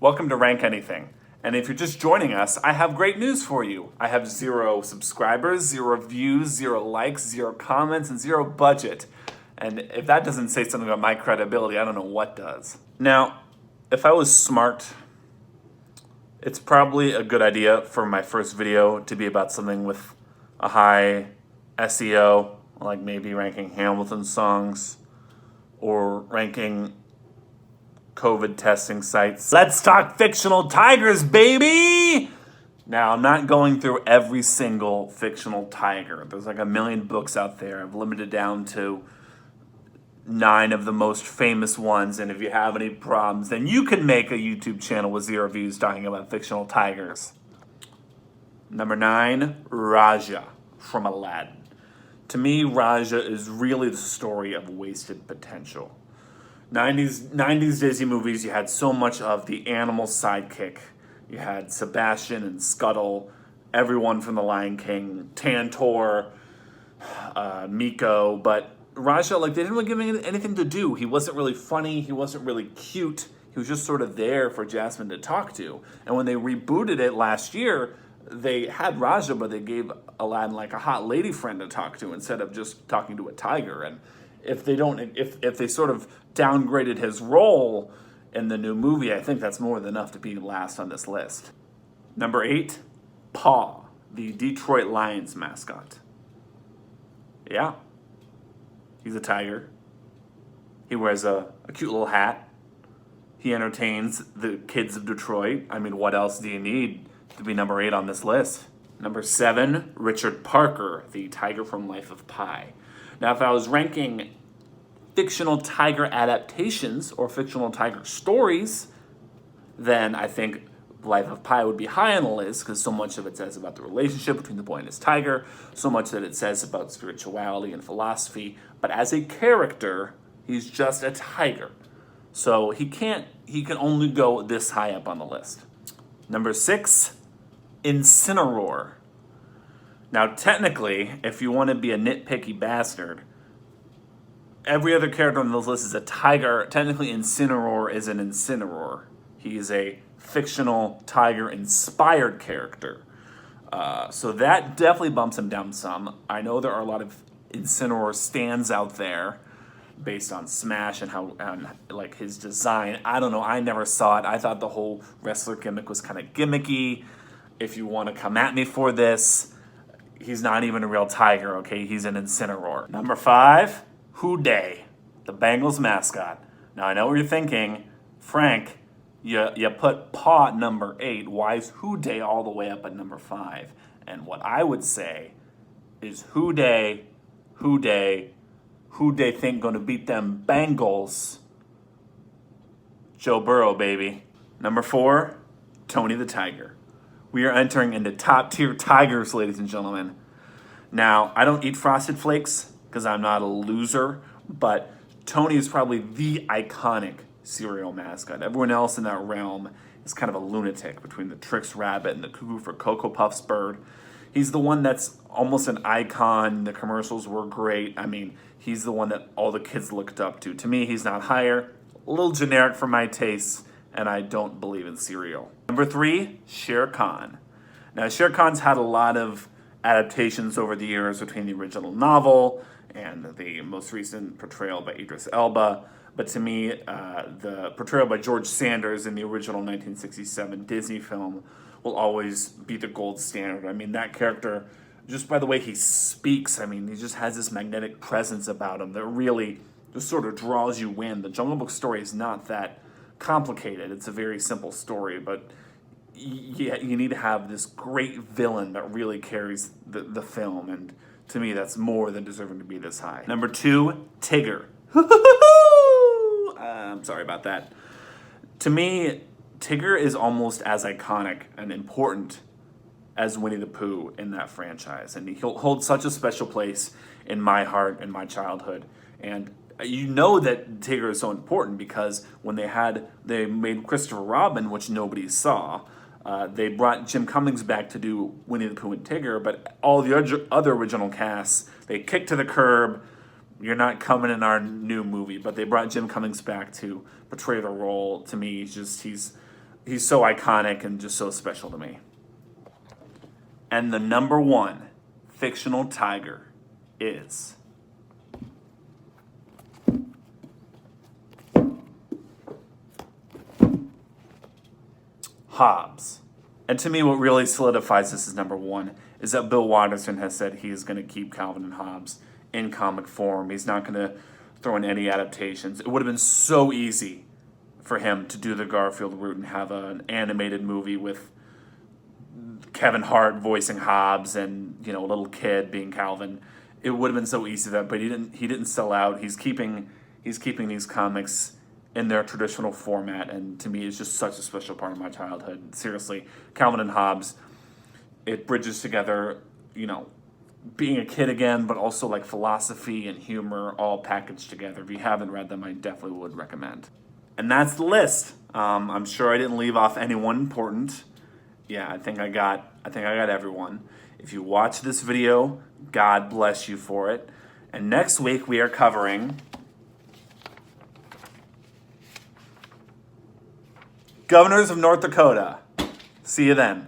Welcome to Rank Anything. And if you're just joining us, I have great news for you. I have 0 subscribers, 0 views, 0 likes, 0 comments, and 0 budget. And if that doesn't say something about my credibility, I don't know what does. Now, if I was smart, it's probably a good idea for my first video to be about something with a high SEO, like maybe ranking Hamilton songs or ranking COVID testing sites. Let's talk fictional tigers, baby! Now, I'm not going through every single fictional tiger. There's like a million books out there. I've limited down to 9 of the most famous ones, and if you have any problems, then you can make a YouTube channel with 0 views talking about fictional tigers. Number 9, Raja from Aladdin. To me, Raja is really the story of wasted potential. 90s Disney movies, you had so much of the animal sidekick. You had Sebastian and Scuttle, everyone from The Lion King, Tantor, Miko, but Raja, they didn't really give him anything to do. He wasn't really funny, he wasn't really cute, he was just sort of there for Jasmine to talk to. And when they rebooted it last year, they had Raja, but they gave Aladdin a hot lady friend to talk to instead of just talking to a tiger. And if they sort of downgraded his role in the new movie, I think that's more than enough to be last on this list. Number 8, Paw, the Detroit Lions mascot. Yeah, he's a tiger. He wears a cute little hat. He entertains the kids of Detroit. I mean, what else do you need to be number 8 on this list? Number 7, Richard Parker, the tiger from Life of Pi. Now, if I was ranking fictional tiger adaptations or fictional tiger stories, then I think Life of Pi would be high on the list because so much of it says about the relationship between the boy and his tiger, so much that it says about spirituality and philosophy. But as a character, he's just a tiger. So he can only go this high up on the list. Number 6, Incineroar. Now, technically, if you want to be a nitpicky bastard, every other character on this list is a tiger. Technically, Incineroar is an Incineroar. He is a fictional tiger-inspired character. So that definitely bumps him down some. I know there are a lot of Incineroar stands out there based on Smash and his design. I don't know. I never saw it. I thought the whole wrestler gimmick was kind of gimmicky. If you want to come at me for this, he's not even a real tiger, okay? He's an Incineroar. Number 5, Houday, the Bengals mascot. Now, I know what you're thinking. Frank, you put Paw at number 8. Why is Houday all the way up at number 5? And what I would say is who they think gonna beat them Bengals? Joe Burrow, baby. Number 4, Tony the Tiger. We are entering into top tier tigers, ladies and gentlemen. Now, I don't eat Frosted Flakes because I'm not a loser, but Tony is probably the iconic cereal mascot. Everyone else in that realm is kind of a lunatic between the Trix Rabbit and the Cuckoo for Cocoa Puffs bird. He's the one that's almost an icon. The commercials were great. I mean, he's the one that all the kids looked up to. To me, he's not higher. A little generic for my tastes, and I don't believe in cereal. Number 3, Shere Khan. Now, Shere Khan's had a lot of adaptations over the years between the original novel and the most recent portrayal by Idris Elba. But to me, the portrayal by George Sanders in the original 1967 Disney film will always be the gold standard. I mean, that character, just by the way he speaks, I mean, he just has this magnetic presence about him that really just sort of draws you in. The Jungle Book story is not that complicated. It's a very simple story, but you need to have this great villain that really carries the film, and to me, that's more than deserving to be this high. Number 2, Tigger. I'm sorry about that. To me, Tigger is almost as iconic and important as Winnie the Pooh in that franchise, and he'll hold such a special place in my heart and my childhood. And you know that Tigger is so important because when they made Christopher Robin, which nobody saw, they brought Jim Cummings back to do Winnie the Pooh and Tigger, but all the other original casts, they kicked to the curb. You're not coming in our new movie, but they brought Jim Cummings back to portray the role. To me, he's he's so iconic and just so special to me. And the number one fictional tiger is Hobbs. And to me, what really solidifies this as number one is that Bill Watterson has said he is going to keep Calvin and Hobbes in comic form. He's not going to throw in any adaptations. It would have been so easy for him to do the Garfield route and have an animated movie with Kevin Hart voicing Hobbes and, you know, a little kid being Calvin. It would have been so easy that, but he didn't sell out. He's keeping these comics in their traditional format, and to me, it's just such a special part of my childhood. Seriously, Calvin and Hobbes, it bridges together, you know, being a kid again, but also like philosophy and humor all packaged together. If you haven't read them, I definitely would recommend. And that's the list. I'm sure I didn't leave off anyone important. Yeah, I think I got everyone. If you watch this video, God bless you for it. And next week we are covering Governors of North Dakota. See you then.